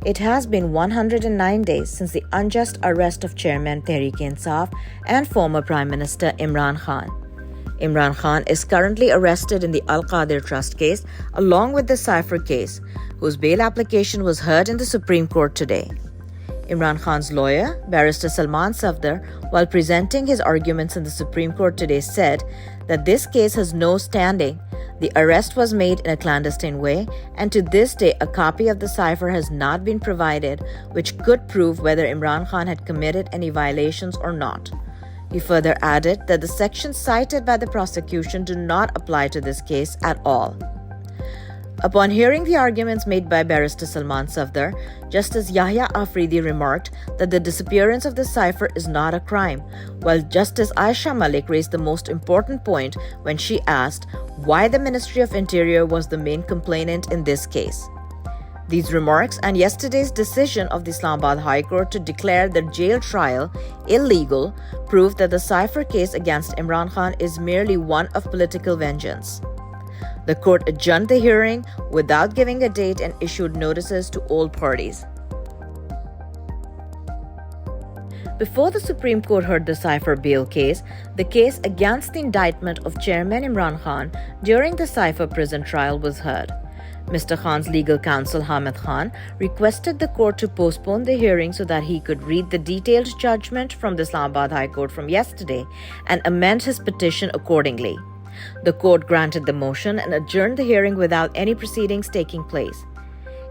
It has been 109 days since the unjust arrest of Chairman Tehreek-e-Insaf and former Prime Minister Imran Khan. Imran Khan is currently arrested in the Al Qadir Trust case along with the cipher case, whose bail application was heard in the Supreme Court today. Imran Khan's lawyer, Barrister Salman Safdar, while presenting his arguments in the Supreme Court today, said that this case has no standing. The arrest was made in a clandestine way, and to this day, a copy of the cipher has not been provided, which could prove whether Imran Khan had committed any violations or not. He further added that the sections cited by the prosecution do not apply to this case at all. Upon hearing the arguments made by Barrister Salman Safdar, Justice Yahya Afridi remarked that the disappearance of the cipher is not a crime, while Justice Aisha Malik raised the most important point when she asked why the Ministry of Interior was the main complainant in this case. These remarks and yesterday's decision of the Islamabad High Court to declare the jail trial illegal prove that the cipher case against Imran Khan is merely one of political vengeance. The court adjourned the hearing without giving a date and issued notices to all parties. Before the Supreme Court heard the cipher bail case, the case against the indictment of Chairman Imran Khan during the cipher prison trial was heard. Mr. Khan's legal counsel Hamid Khan requested the court to postpone the hearing so that he could read the detailed judgment from the Islamabad High Court from yesterday and amend his petition accordingly. The court granted the motion and adjourned the hearing without any proceedings taking place.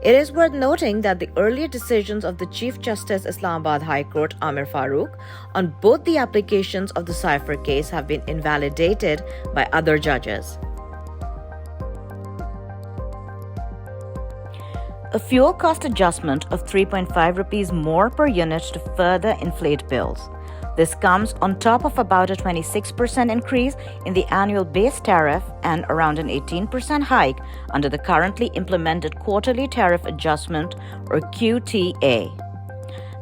It is worth noting that the earlier decisions of the Chief Justice Islamabad High Court Amir Farooq on both the applications of the cipher case have been invalidated by other judges. A fuel cost adjustment of 3.5 rupees more per unit to further inflate bills. This comes on top of about a 26% increase in the annual base tariff and around an 18% hike under the currently implemented quarterly tariff adjustment or QTA.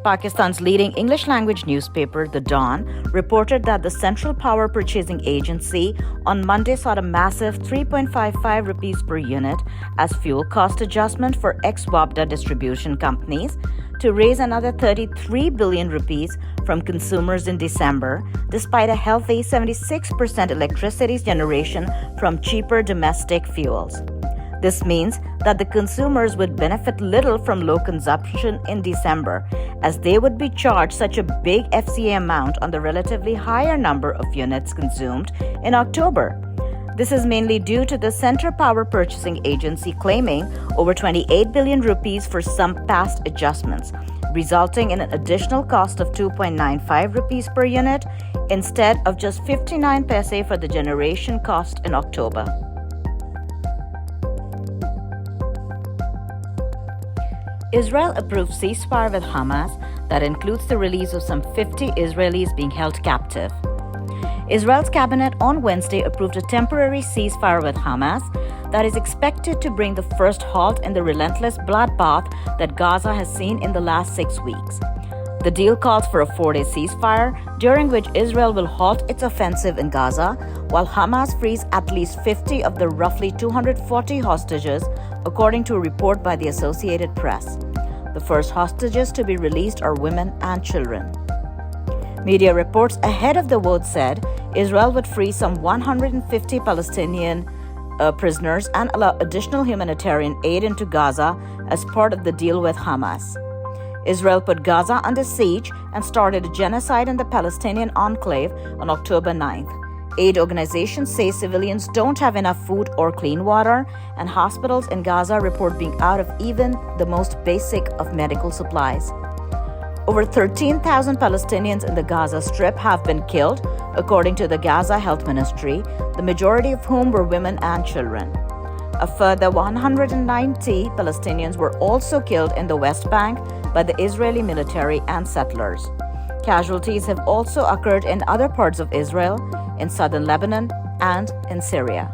Pakistan's leading English-language newspaper, The Dawn, reported that the Central Power Purchasing Agency on Monday sought a massive 3.55 rupees per unit as fuel cost adjustment for ex-WAPDA distribution companies to raise another 33 billion rupees from consumers in December, despite a healthy 76% electricity generation from cheaper domestic fuels. This means that the consumers would benefit little from low consumption in December, as they would be charged such a big FCA amount on the relatively higher number of units consumed in October. This is mainly due to the Central Power Purchasing Agency claiming over 28 billion rupees for some past adjustments, resulting in an additional cost of 2.95 rupees per unit instead of just 59 paise for the generation cost in October. Israel approved ceasefire with Hamas that includes the release of some 50 Israelis being held captive. Israel's cabinet on Wednesday approved a temporary ceasefire with Hamas that is expected to bring the first halt in the relentless bloodbath that Gaza has seen in the last 6 weeks. The deal calls for a 4-day ceasefire, during which Israel will halt its offensive in Gaza, while Hamas frees at least 50 of the roughly 240 hostages, according to a report by the Associated Press. The first hostages to be released are women and children. Media reports ahead of the vote said Israel would free some 150 Palestinian prisoners and allow additional humanitarian aid into Gaza as part of the deal with Hamas. Israel put Gaza under siege and started a genocide in the Palestinian enclave on October 9th. Aid organizations say civilians don't have enough food or clean water, and hospitals in Gaza report being out of even the most basic of medical supplies. Over 13,000 Palestinians in the Gaza Strip have been killed, according to the Gaza Health Ministry, the majority of whom were women and children. A further 190 Palestinians were also killed in the West Bank by the Israeli military and settlers. Casualties have also occurred in other parts of Israel, in southern Lebanon, and in Syria.